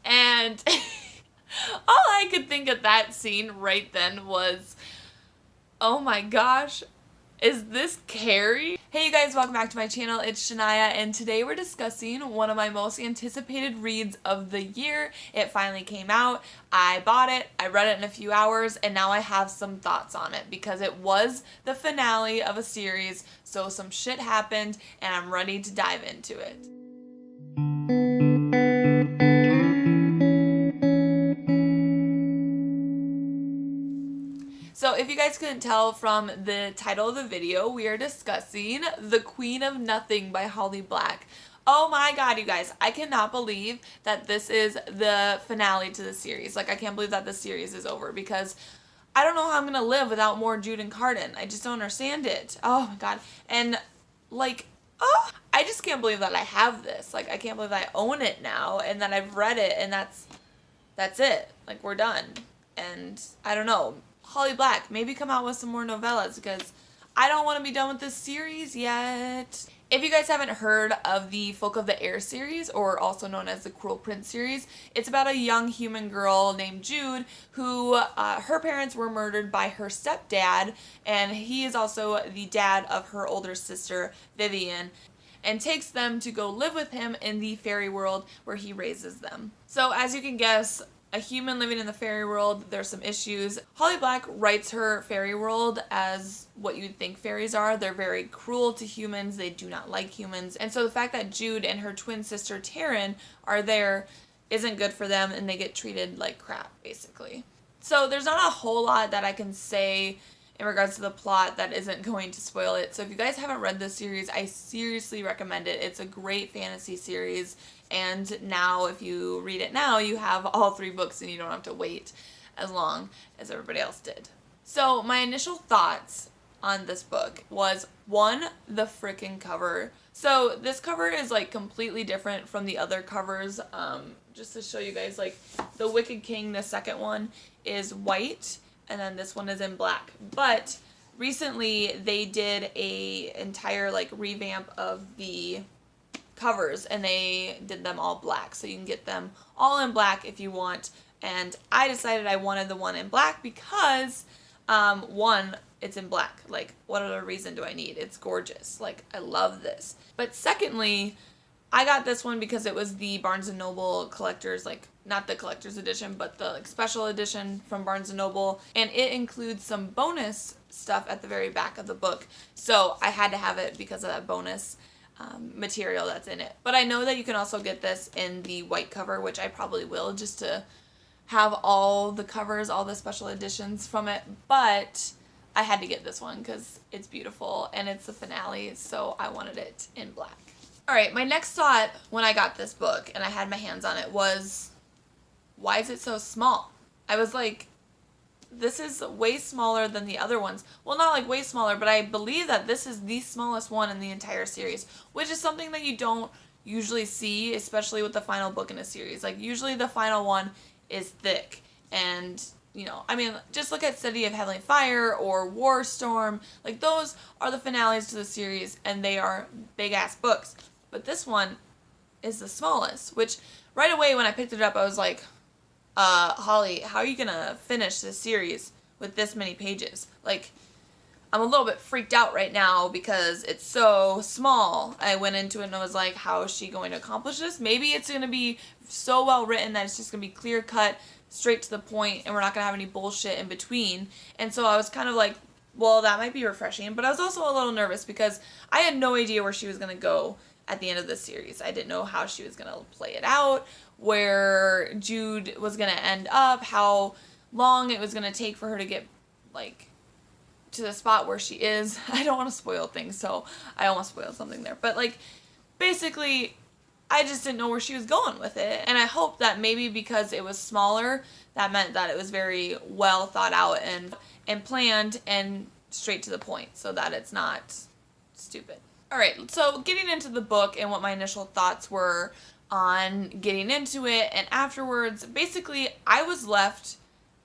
And all I could think of that scene right then was, oh my gosh, is this Carrie? Hey you guys, welcome back to my channel. It's Shania, and today we're discussing one of my most anticipated reads of the year. It finally came out. I bought it, I read it in a few hours, and now I have some thoughts on it because it was the finale of a series, so some shit happened and I'm ready to dive into it. So if you guys couldn't tell from the title of the video, we are discussing The Queen of Nothing by Holly Black. Oh my god, you guys, I cannot believe that this is the finale to the series. Like, I can't believe that the series is over because I don't know how I'm going to live without more Jude and Carden. I just don't understand it. Oh my god. And like, oh, I just can't believe that I have this. Like, I can't believe that I own it now and that I've read it and that's it. Like, we're done. And I don't know. Holly Black, maybe come out with some more novellas because I don't want to be done with this series yet. If you guys haven't heard of the Folk of the Air series, or also known as the Cruel Prince series, it's about a young human girl named Jude who, her parents were murdered by her stepdad, and he is also the dad of her older sister, Vivian, and takes them to go live with him in the fairy world where he raises them. So as you can guess, a human living in the fairy world, there's some issues. Holly Black writes her fairy world as what you'd think fairies are. They're very cruel to humans. They do not like humans. And so the fact that Jude and her twin sister Taryn are there isn't good for them, and they get treated like crap, basically. So there's not a whole lot that I can say in regards to the plot that isn't going to spoil it. So if you guys haven't read this series, I seriously recommend it. It's a great fantasy series, and now if you read it now, you have all 3 books and you don't have to wait as long as everybody else did. So my initial thoughts on this book was, 1, the freaking cover. So this cover is like completely different from the other covers. Just to show you guys, like the Wicked King, the second one, is white, and then this one is in black. But recently they did a entire like revamp of the covers, and they did them all black, so you can get them all in black if you want. And I decided I wanted the one in black because 1, it's in black. Like, what other reason do I need? It's gorgeous. Like, I love this. But secondly, I got this one because it was the Barnes & Noble collector's, like, not the collector's edition, but the like special edition from Barnes & Noble, and it includes some bonus stuff at the very back of the book. So I had to have it because of that bonus material that's in it. But I know that you can also get this in the white cover, which I probably will, just to have all the covers, all the special editions from it. But I had to get this one because it's beautiful and it's the finale, so I wanted it in black. Alright, my next thought when I got this book and I had my hands on it was, why is it so small? I was like, this is way smaller than the other ones. Well, not like way smaller, but I believe that this is the smallest one in the entire series, which is something that you don't usually see, especially with the final book in a series. Like, usually the final one is thick, and you know, I mean, just look at City of Heavenly Fire or War Storm. Like, those are the finales to the series, and they are big ass books. But this one is the smallest, which right away when I picked it up, I was like, Holly, how are you gonna finish this series with this many pages? Like, I'm a little bit freaked out right now because it's so small. I went into it and I was like, how is she going to accomplish this? Maybe it's gonna be so well written that it's just gonna be clear cut, straight to the point, and we're not gonna have any bullshit in between. And so I was kind of like, well, that might be refreshing, but I was also a little nervous because I had no idea where she was gonna go at the end of the series. I didn't know how she was gonna play it out, where Jude was gonna end up, how long it was gonna take for her to get like to the spot where she is. I don't want to spoil things, so I almost spoiled something there. But like, basically, I just didn't know where she was going with it. And I hope that maybe because it was smaller, that meant that it was very well thought out and planned and straight to the point, so that it's not stupid. Alright, so getting into the book and what my initial thoughts were on getting into it and afterwards, basically I was left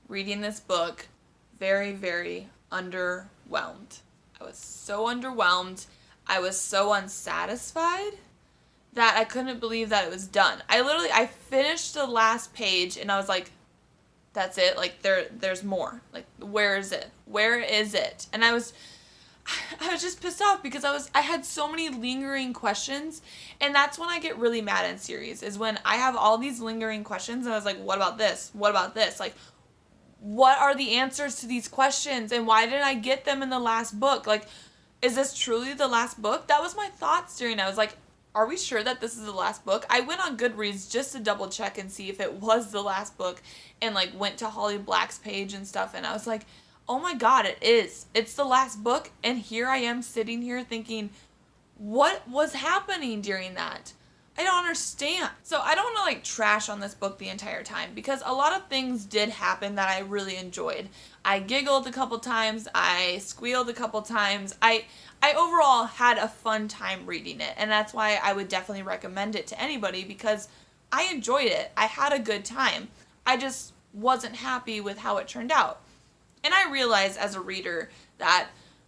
reading this book very, very underwhelmed. I was so underwhelmed. I was so unsatisfied that I couldn't believe that it was done. I finished the last page and I was like, that's it? Like, there's more. Like, where is it? Where is it? And I was just pissed off because I had so many lingering questions, and that's when I get really mad in series, is when I have all these lingering questions and I was like, what about this? What about this? Like, what are the answers to these questions, and why didn't I get them in the last book? Like, is this truly the last book? That was my thoughts during it. I was like, are we sure that this is the last book? I went on Goodreads just to double check and see if it was the last book, and like went to Holly Black's page and stuff, and I was like, oh my god, it is. It's the last book, and here I am sitting here thinking, what was happening during that? I don't understand. So I don't want to like trash on this book the entire time, because a lot of things did happen that I really enjoyed. I giggled a couple times, I squealed a couple times. I overall had a fun time reading it, and that's why I would definitely recommend it to anybody, because I enjoyed it. I had a good time. I just wasn't happy with how it turned out. And I realize as a reader that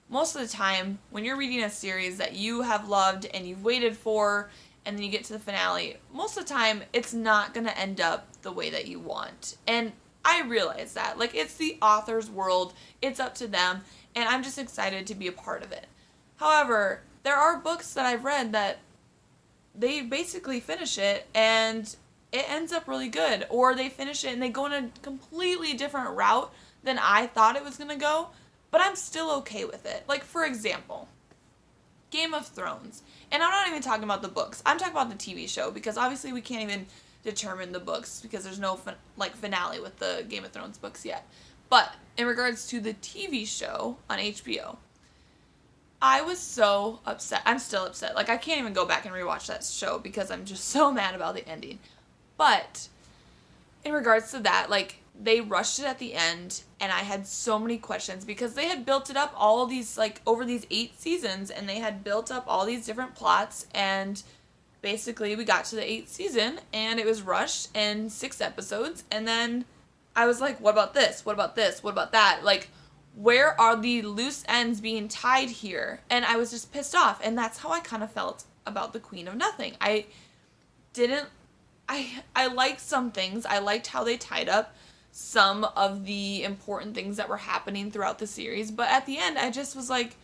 most of the time when you're reading a series that you have loved and you've waited for, and then you get to the finale, most of the time it's not going to end up the way that you want. And I realize that. Like, it's the author's world. It's up to them. And I'm just excited to be a part of it. However, there are books that I've read that they basically finish it and it ends up really good. Or they finish it and they go in a completely different route than I thought it was going to go. But I'm still okay with it. Like, for example, Game of Thrones. And I'm not even talking about the books. I'm talking about the TV show, because obviously we can't even determine the books because there's no finale with the Game of Thrones books yet. But in regards to the TV show on HBO, I was so upset. I'm still upset. Like, I can't even go back and rewatch that show because I'm just so mad about the ending. But in regards to that, like, they rushed it at the end, and I had so many questions because they had built it up all these, like, over these 8 seasons, and they had built up all these different plots, and basically we got to the 8th season, and it was rushed in 6 episodes, and then I was like, what about this? What about this? What about that? Like, where are the loose ends being tied here? And I was just pissed off, and that's how I kind of felt about the Queen of Nothing. I liked some things. I liked how they tied up some of the important things that were happening throughout the series, but at the end I just was like,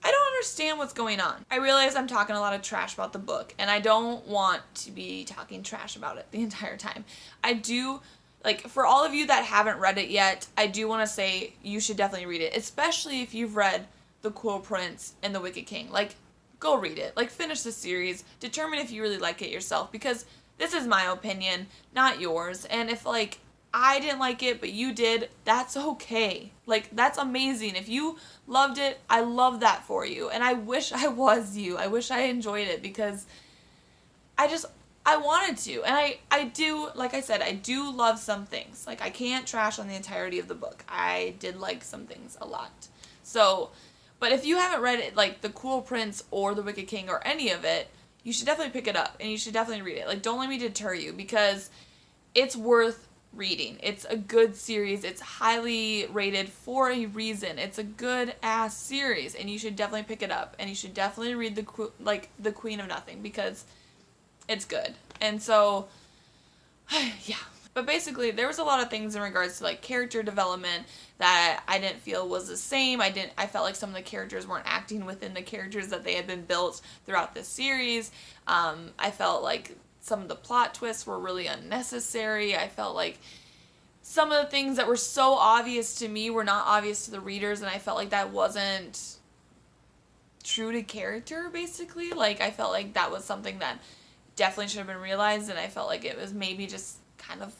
I don't understand what's going on. I realize I'm talking a lot of trash about the book, and I don't want to be talking trash about it the entire time. I do, like, for all of you that haven't read it yet, I do want to say you should definitely read it, especially if you've read The Cruel Prince and The Wicked King. Like, go read it. Like, finish the series. Determine if you really like it yourself, because this is my opinion, not yours. And if, like, I didn't like it, but you did, that's okay. Like, that's amazing. If you loved it, I love that for you. And I wish I was you. I wish I enjoyed it, because I wanted to. And I do, like I said, I do love some things. Like, I can't trash on the entirety of the book. I did like some things a lot. So, but if you haven't read it, like The Cruel Prince or The Wicked King or any of it, you should definitely pick it up, and you should definitely read it. Like, don't let me deter you, because it's worth reading. It's a good series. It's highly rated for a reason. It's a good ass series, and you should definitely pick it up, and you should definitely read the Queen of Nothing, because it's good. And so yeah, but basically there was a lot of things in regards to like character development that I didn't feel was the same. I felt like some of the characters weren't acting within the characters that they had been built throughout this series. I felt like some of the plot twists were really unnecessary. I felt like some of the things that were so obvious to me were not obvious to the readers, and I felt like that wasn't true to character, basically. Like, I felt like that was something that definitely should have been realized, and I felt like it was maybe just kind of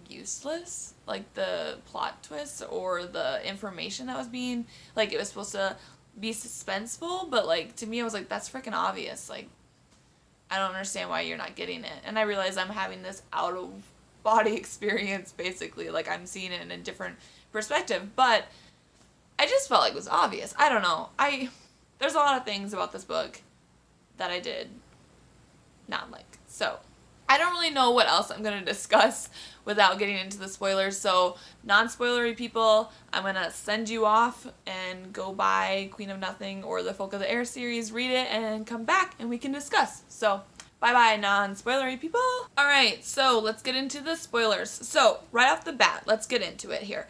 useless. Like, the plot twists or the information that was being, like, it was supposed to be suspenseful, but, like, to me, I was like, that's freaking obvious. Like, I don't understand why you're not getting it. And I realize I'm having this out of body experience, basically. Like, I'm seeing it in a different perspective. But I just felt like it was obvious. I don't know. There's a lot of things about this book that I did not like. So, I don't really know what else I'm going to discuss without getting into the spoilers. So, non-spoilery people, I'm going to send you off and go buy Queen of Nothing or the Folk of the Air series, read it, and come back and we can discuss. So, Bye-bye, non-spoilery people. All right, so let's get into the spoilers. So right off the bat, let's get into it here.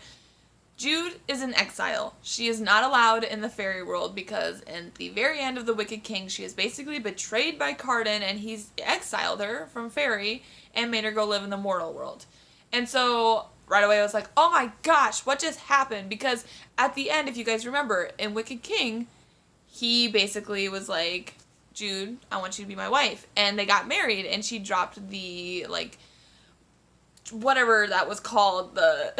Jude is in exile. She is not allowed in the fairy world because in the very end of The Wicked King, she is basically betrayed by Cardan, and he's exiled her from fairy and made her go live in the mortal world. And so right away I was like, oh my gosh, what just happened? Because at the end, if you guys remember, in Wicked King, he basically was like, Jude, I want you to be my wife. And they got married, and she dropped the, like, whatever that was called, the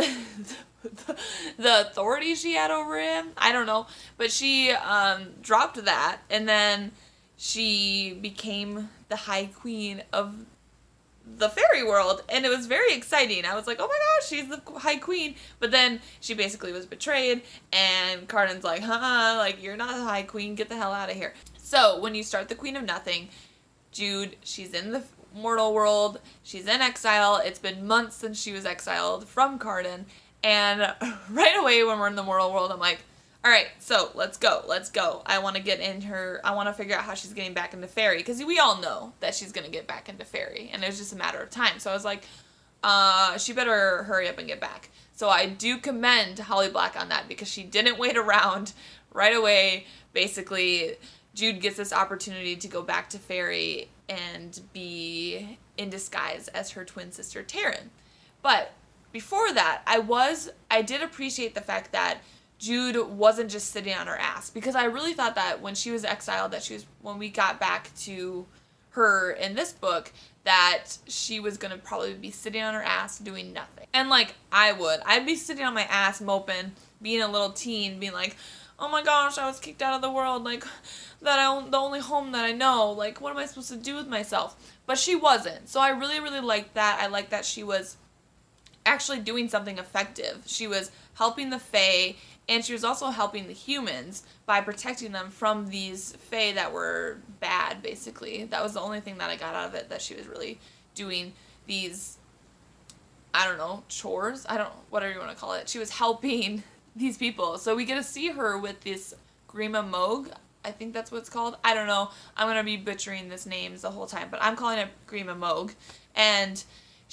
the authority she had over him. I don't know. But she dropped that, and then she became the High Queen of the fairy world, and it was very exciting. I was like, oh my gosh, she's the High Queen. But then she basically was betrayed, and Cardan's like, like, you're not the High Queen, get the hell out of here. So when you start the Queen of Nothing, Jude, she's in the mortal world, she's in exile. It's been months since she was exiled from Cardan, and right away when we're in the mortal world, I'm like, all right, so let's go. I want to get in her, I want to figure out how she's getting back into fairy, because we all know that she's going to get back into fairy, and it's just a matter of time. So I was like, she better hurry up and get back. So I do commend Holly Black on that, because she didn't wait around. Right away, basically, Jude gets this opportunity to go back to fairy and be in disguise as her twin sister Taryn. But before that, I did appreciate the fact that Jude wasn't just sitting on her ass, because I really thought that when she was exiled, when we got back to her in this book, that she was gonna probably be sitting on her ass doing nothing. And like I'd be sitting on my ass moping, being a little teen, being like, oh my gosh, I was kicked out of the world, like, the only home that I know, like, what am I supposed to do with myself? But she wasn't. So I really, really liked that. I liked that she was actually doing something effective. She was helping the Fae, and she was also helping the humans by protecting them from these Fae that were bad, basically. That was the only thing that I got out of it, that she was really doing these, I don't know, chores? Whatever you want to call it. She was helping these people. So we get to see her with this Grima Moog. I think that's what it's called. I don't know. I'm going to be butchering this names the whole time, but I'm calling it Grima Moog. And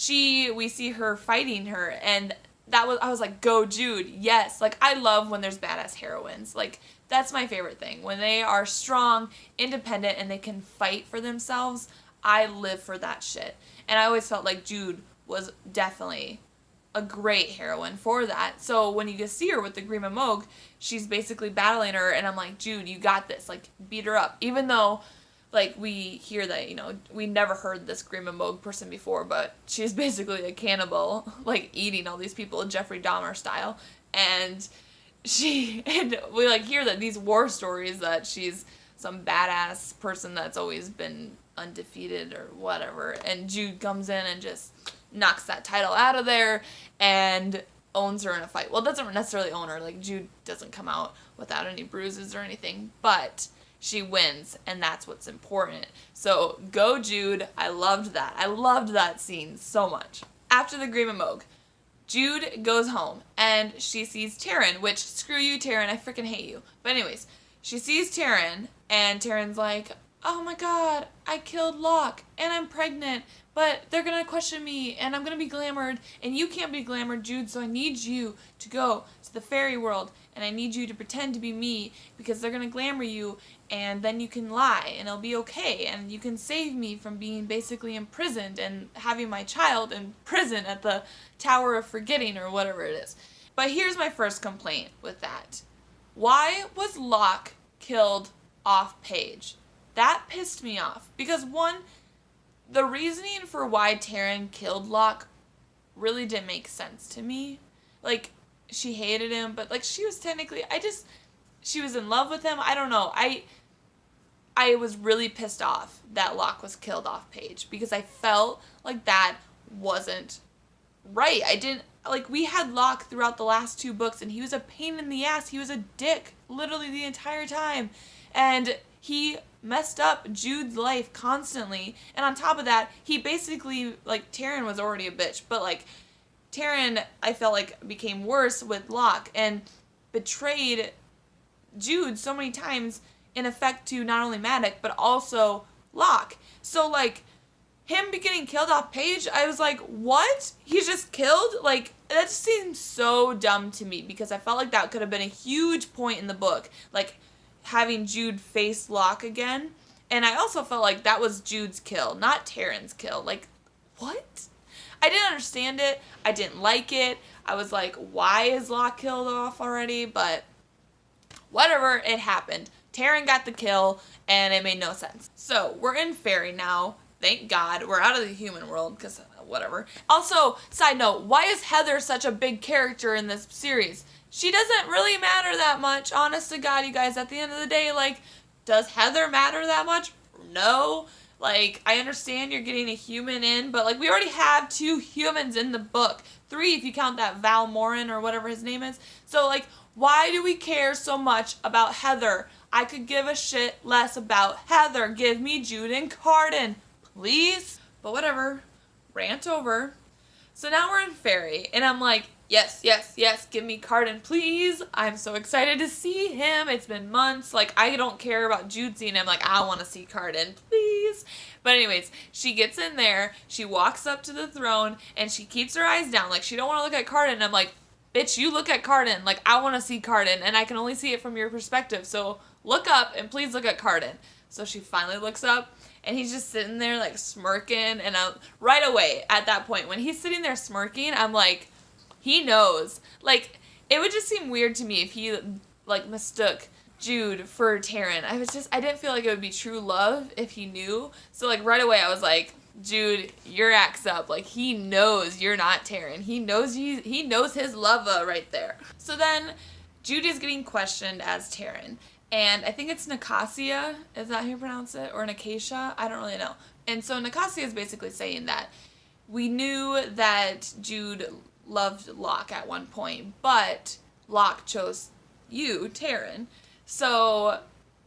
we see her fighting her, and I was like, go Jude, yes. Like, I love when there's badass heroines. Like, that's my favorite thing. When they are strong, independent, and they can fight for themselves, I live for that shit. And I always felt like Jude was definitely a great heroine for that. So when you get to see her with the Grima Moog, she's basically battling her, and I'm like, Jude, you got this. Like, beat her up. Even though, like, we hear that, we never heard this Grima Moog person before, but she's basically a cannibal, like, eating all these people Jeffrey Dahmer style. And we, like, hear that these war stories that she's some badass person that's always been undefeated or whatever. And Jude comes in and just knocks that title out of there and owns her in a fight. Well, doesn't necessarily own her. Like, Jude doesn't come out without any bruises or anything, but she wins, and that's what's important. So go Jude. I loved that. I loved that scene so much. After the Grima Moog, Jude goes home, and she sees Taryn, which, screw you, Taryn, I freaking hate you. But anyways, she sees Taryn, and Taryn's like, oh my god, I killed Locke, and I'm pregnant, but they're gonna question me, and I'm gonna be glamored, and you can't be glamored, Jude, so I need you to go to the fairy world, and I need you to pretend to be me, because they're gonna glamour you, and then you can lie, and it'll be okay, and you can save me from being basically imprisoned, and having my child in prison at the Tower of Forgetting, or whatever it is. But here's my first complaint with that. Why was Locke killed off page? That pissed me off, because one, the reasoning for why Taryn killed Locke really didn't make sense to me. Like, she hated him, but, like, she was technically, she was in love with him. I don't know. I was really pissed off that Locke was killed off page, because I felt like that wasn't right. We had Locke throughout the last 2 books, and he was a pain in the ass. He was a dick, literally the entire time. And he messed up Jude's life constantly, and on top of that, he basically, like, Taryn was already a bitch, but, like, Taryn, I felt like, became worse with Locke, and betrayed Jude so many times, in effect to not only Maddox, but also Locke. So, like, him getting killed off page, I was like, what? He's just killed? Like, that just seems so dumb to me, because I felt like that could have been a huge point in the book. Like, having Jude face Locke again. And I also felt like that was Jude's kill, not Taryn's kill. Like, what? I didn't understand it. I didn't like it. I was like, why is Locke killed off already? But whatever, it happened. Taryn got the kill, and it made no sense. So, we're in Fairy now. Thank God. We're out of the human world, because whatever. Also, side note, why is Heather such a big character in this series? She doesn't really matter that much, honest to God, you guys. At the end of the day, like, does Heather matter that much? No. Like, I understand you're getting a human in, but, like, we already have 2 humans in the book. 3 if you count that Val Morin or whatever his name is. So, like, why do we care so much about Heather? I could give a shit less about Heather. Give me Jude and Carden, please. But whatever. Rant over. So now we're in Fairy, and I'm like, yes, yes, yes, give me Carden, please. I'm so excited to see him. It's been months. Like, I don't care about Jude seeing him. Like, I want to see Carden, please. But anyways, she gets in there, she walks up to the throne, and she keeps her eyes down. Like, she don't want to look at Carden. And I'm like, bitch, you look at Carden. Like, I want to see Carden, and I can only see it from your perspective. So look up, and please look at Carden. So she finally looks up, and he's just sitting there, like, smirking. And right away, at that point, when he's sitting there smirking, I'm like, he knows. Like, it would just seem weird to me if he, like, mistook Jude for Taryn. I didn't feel like it would be true love if he knew. So, like, right away, I was like, Jude, your act's up. Like, he knows you're not Taryn. He knows his lova right there. So then, Jude is getting questioned as Taryn. And I think it's Nicasia, is that how you pronounce it? Or Nicasia? I don't really know. And so Nicasia is basically saying that we knew that Jude loved Locke at one point, but Locke chose you, Taryn. So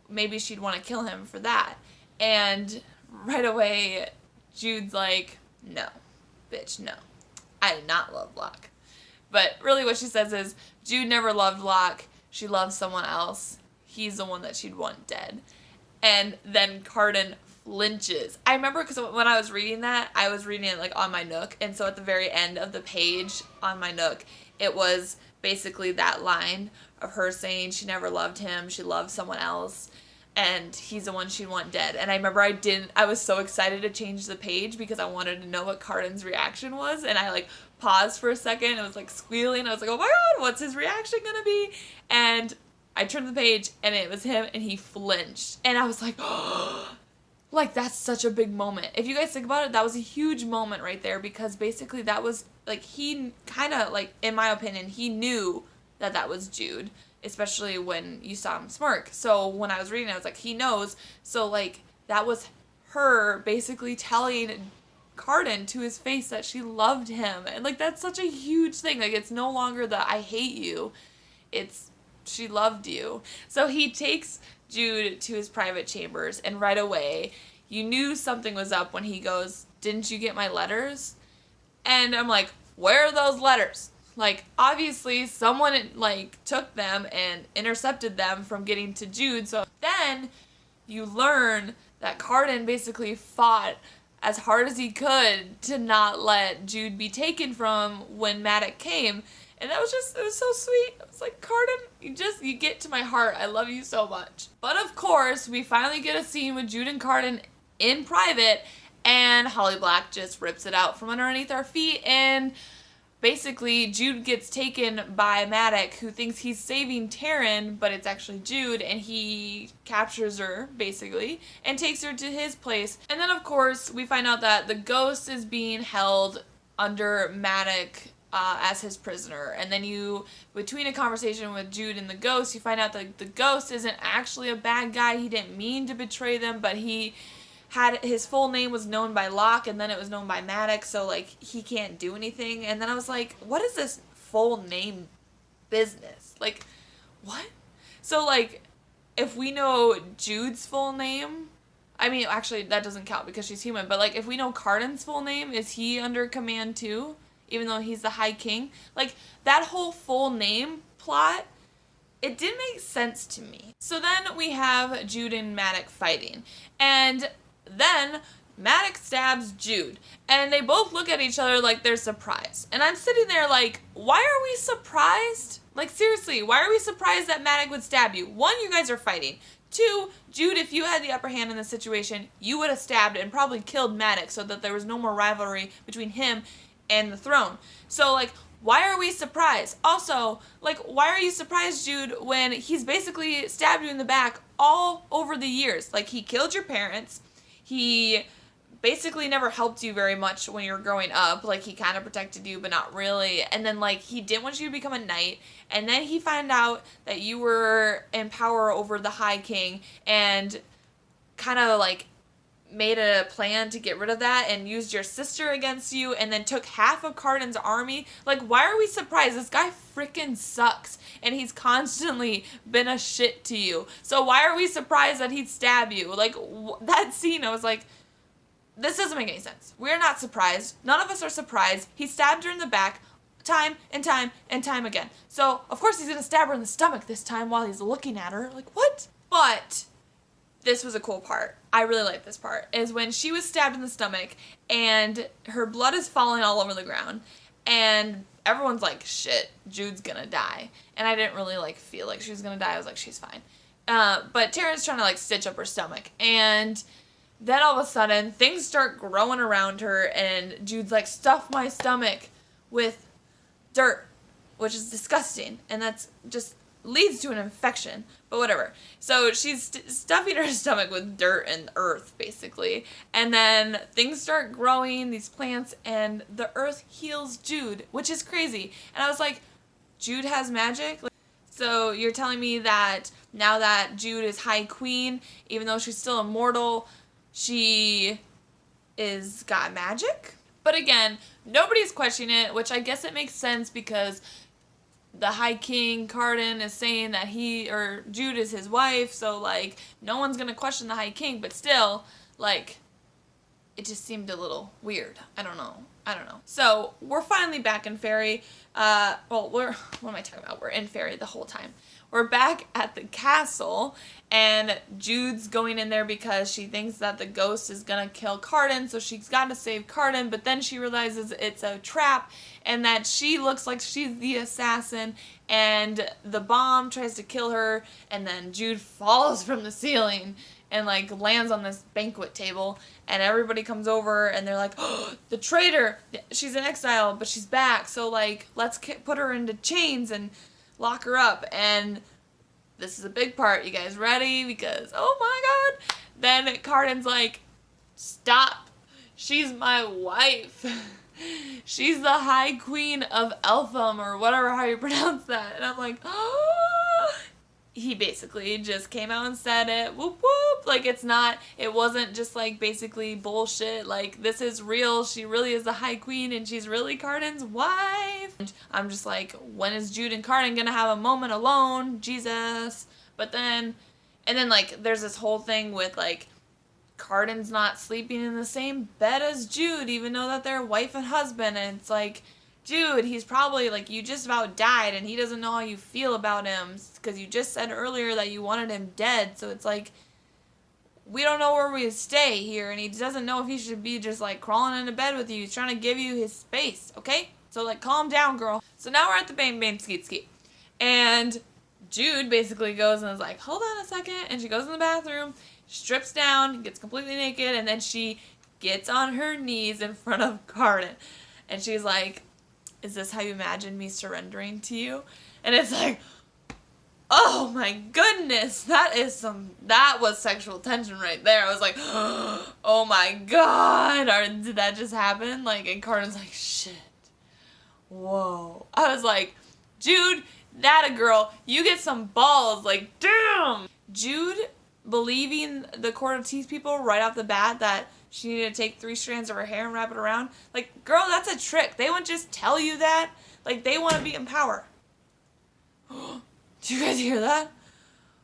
maybe she'd want to kill him for that. And right away, Jude's like, no, bitch, no. I did not love Locke. But really what she says is, Jude never loved Locke. She loved someone else. He's the one that she'd want dead. And then Carden flinches. I remember because when I was reading that, I was reading it like on my Nook. And so at the very end of the page on my Nook, it was basically that line of her saying she never loved him. She loved someone else. And he's the one she'd want dead. And I remember I was so excited to change the page because I wanted to know what Carden's reaction was. And I like paused for a second. It was like squealing. I was like, oh my God, what's his reaction going to be? And I turned the page, and it was him, and he flinched. And I was like, oh, like, that's such a big moment. If you guys think about it, that was a huge moment right there, because basically that was, like, he kind of, like, in my opinion, he knew that that was Jude, especially when you saw him smirk. So when I was reading it, I was like, he knows. So, like, that was her basically telling Carden to his face that she loved him. And, like, that's such a huge thing. Like, it's no longer the I hate you. It's she loved you. So he takes Jude to his private chambers, and right away, you knew something was up when he goes, didn't you get my letters? And I'm like, where are those letters? Like, obviously, someone, like, took them and intercepted them from getting to Jude. So then you learn that Carden basically fought as hard as he could to not let Jude be taken from when Maddox came. And that was it was so sweet. I was like, Carden, you get to my heart. I love you so much. But of course, we finally get a scene with Jude and Carden in private, and Holly Black just rips it out from underneath our feet, and basically Jude gets taken by Maddox, who thinks he's saving Taryn, but it's actually Jude, and he captures her, basically, and takes her to his place. And then, of course, we find out that the ghost is being held under Maddox as his prisoner. And then between a conversation with Jude and the ghost, you find out that the ghost isn't actually a bad guy. He didn't mean to betray them, but his full name was known by Locke, and then it was known by Maddox, so, like, he can't do anything. And then I was like, what is this full name business? Like, what? So, like, if we know Jude's full name, I mean, actually, that doesn't count because she's human, but, like, if we know Carden's full name, is he under command too? Even though he's the High King? Like, that whole full name plot, it didn't make sense to me. So then we have Jude and Maddox fighting. And then Maddox stabs Jude, and they both look at each other like they're surprised. And I'm sitting there like, why are we surprised? Like, seriously, why are we surprised that Maddox would stab you? One, you guys are fighting. Two, Jude, if you had the upper hand in this situation, you would have stabbed and probably killed Maddox so that there was no more rivalry between him and the throne. So, like, why are we surprised? Also, like, why are you surprised, Jude, when he's basically stabbed you in the back all over the years? Like, he killed your parents. He basically never helped you very much when you were growing up. Like, he kind of protected you, but not really. And then, like, he didn't want you to become a knight. And then he found out that you were in power over the High King and kind of, like, made a plan to get rid of that and used your sister against you and then took half of Cardin's army. Like, why are we surprised? This guy freaking sucks and he's constantly been a shit to you. So why are we surprised that he'd stab you? Like, that scene, I was like, this doesn't make any sense. We're not surprised. None of us are surprised. He stabbed her in the back time and time and time again. So, of course, he's going to stab her in the stomach this time while he's looking at her. Like, what? But this was a cool part. I really like this part. Is when she was stabbed in the stomach and her blood is falling all over the ground. And everyone's like, shit, Jude's going to die. And I didn't really, like, feel like she was going to die. I was like, she's fine. But Tara's trying to, like, stitch up her stomach. And then all of a sudden, things start growing around her, and Jude's like, stuff my stomach with dirt, which is disgusting, and that's just leads to an infection, but whatever. So she's stuffing her stomach with dirt and earth, basically, and then things start growing, these plants, and the earth heals Jude, which is crazy. And I was like, Jude has magic? So you're telling me that now that Jude is High Queen, even though she's still immortal, she is got magic? But again, nobody's questioning it, which I guess it makes sense because the High King, Cardin, is saying that Jude is his wife, so, like, no one's gonna question the High King, but still, like, it just seemed a little weird. I don't know. So, we're finally back in Fairy. What am I talking about? We're in Fairy the whole time. We're back at the castle, and Jude's going in there because she thinks that the ghost is gonna kill Cardin, so she's got to save Cardin, but then she realizes it's a trap, and that she looks like she's the assassin, and the bomb tries to kill her, and then Jude falls from the ceiling and, like, lands on this banquet table, and everybody comes over, and they're like, oh, the traitor! She's in exile, but she's back, so, like, let's put her into chains and lock her up. And this is a big part. You guys ready? Because, oh my god! Then Cardin's like, stop! She's my wife! She's the High Queen of Eltham, or whatever, how you pronounce that. And I'm like, oh! He basically just came out and said it, whoop whoop, like it wasn't just like basically bullshit, like this is real, she really is the High Queen and she's really Cardin's wife. And I'm just like, when is Jude and Cardin gonna have a moment alone, Jesus? But then, and then like there's this whole thing with like Cardin's not sleeping in the same bed as Jude, even though that they're wife and husband, and it's like, dude, he's probably, like, you just about died, and he doesn't know how you feel about him, because you just said earlier that you wanted him dead, so it's like, we don't know where we stay here, and he doesn't know if he should be just, like, crawling into bed with you. He's trying to give you his space, okay? So, like, calm down, girl. So now we're at the Bang Bang Skeet Skeet, and Jude basically goes and is like, hold on a second, and she goes in the bathroom, strips down, gets completely naked, and then she gets on her knees in front of Cardin, and she's like, is this how you imagine me surrendering to you? And it's like, oh my goodness, that was sexual tension right there. I was like, oh my god, did that just happen? Like, and Cardin's like, shit, whoa. I was like, Jude, that a girl, you get some balls, like, damn. Jude believing the Court of Teeth people right off the bat that she needed to take 3 strands of her hair and wrap it around. Like, girl, that's a trick. They wouldn't just tell you that. Like, they want to be in power. Do you guys hear that?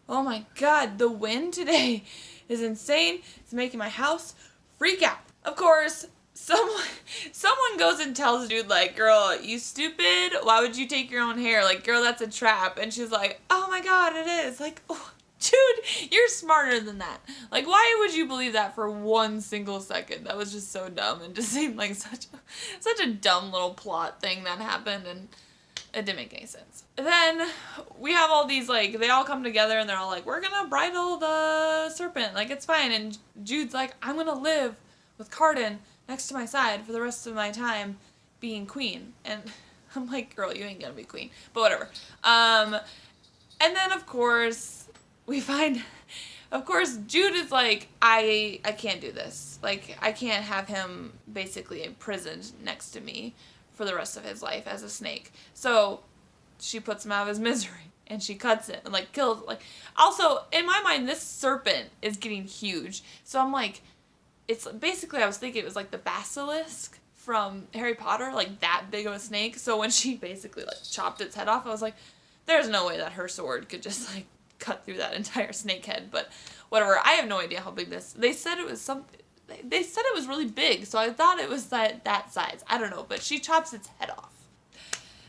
Oh my god, the wind today is insane. It's making my house freak out. Of course, someone goes and tells Dude, like, girl, you stupid? Why would you take your own hair? Like, girl, that's a trap. And she's like, oh my god, it is. Like, oh, Dude, you're smarter than that. Like, why would you believe that for 1 single second? That was just so dumb and just seemed like such a dumb little plot thing that happened, and it didn't make any sense. Then we have all these, like, they all come together and they're all like, we're gonna bridle the serpent. Like, it's fine. And Jude's like, I'm gonna live with Cardan next to my side for the rest of my time being queen. And I'm like, girl, you ain't gonna be queen. But whatever. And then, of course, we find, of course, Jude is like, I can't do this. Like, I can't have him basically imprisoned next to me for the rest of his life as a snake. So she puts him out of his misery and she cuts it and, like, kills it. Like, also, in my mind, this serpent is getting huge. So I'm like, it's basically, I was thinking it was like the basilisk from Harry Potter, like that big of a snake. So when she basically, like, chopped its head off, I was like, there's no way that her sword could just, like, cut through that entire snake head. But whatever, I have no idea how big this, they said it was something, they said it was really big, so I thought it was that size. I don't know, but she chops its head off.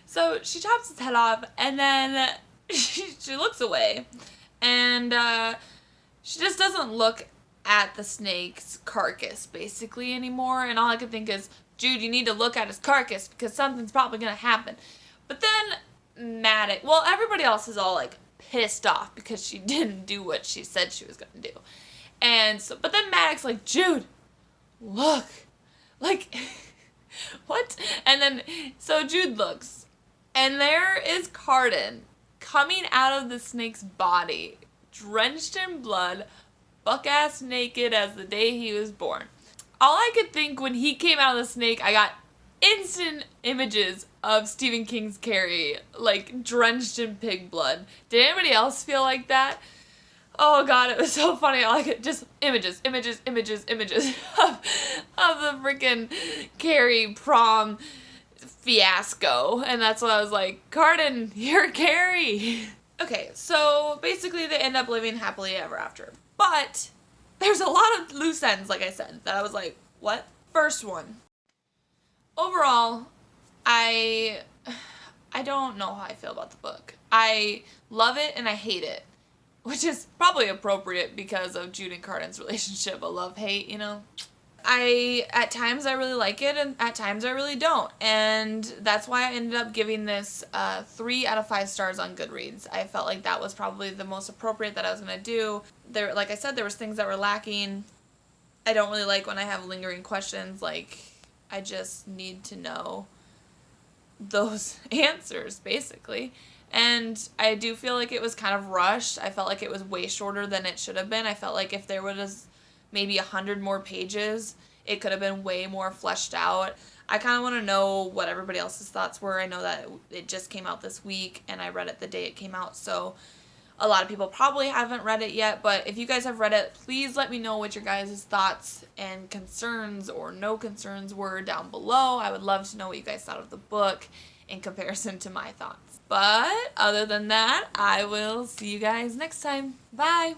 So she chops its head off, and then she looks away, and she just doesn't look at the snake's carcass, basically, anymore. And all I could think is, Jude, you need to look at his carcass, because something's probably going to happen. But then Maddox, well, everybody else is all, like, pissed off because she didn't do what she said she was going to do. And so, but then Maddox, like, Jude, look. Like, what? And then, so Jude looks, and there is Cardan coming out of the snake's body, drenched in blood, buck-ass naked as the day he was born. All I could think when he came out of the snake, I got instant images of Stephen King's Carrie, like, drenched in pig blood. Did anybody else feel like that? Oh god, it was so funny. All I could, just images of the freaking Carrie prom fiasco. And that's what I was like, Cardan, you're Carrie. Okay, so basically they end up living happily ever after. But there's a lot of loose ends, like I said, that I was like, what? First one. Overall, I don't know how I feel about the book. I love it and I hate it, which is probably appropriate because of Jude and Cardan's relationship, a love-hate, you know? At times I really like it, and at times I really don't, and that's why I ended up giving this 3 out of 5 stars on Goodreads. I felt like that was probably the most appropriate that I was going to do. There, like I said, there was things that were lacking. I don't really like when I have lingering questions, like, I just need to know those answers, basically. And I do feel like it was kind of rushed. I felt like it was way shorter than it should have been. I felt like if there was maybe 100 more pages, it could have been way more fleshed out. I kind of want to know what everybody else's thoughts were. I know that it just came out this week, and I read it the day it came out, so a lot of people probably haven't read it yet, but if you guys have read it, please let me know what your guys' thoughts and concerns or no concerns were down below. I would love to know what you guys thought of the book in comparison to my thoughts. But other than that, I will see you guys next time. Bye!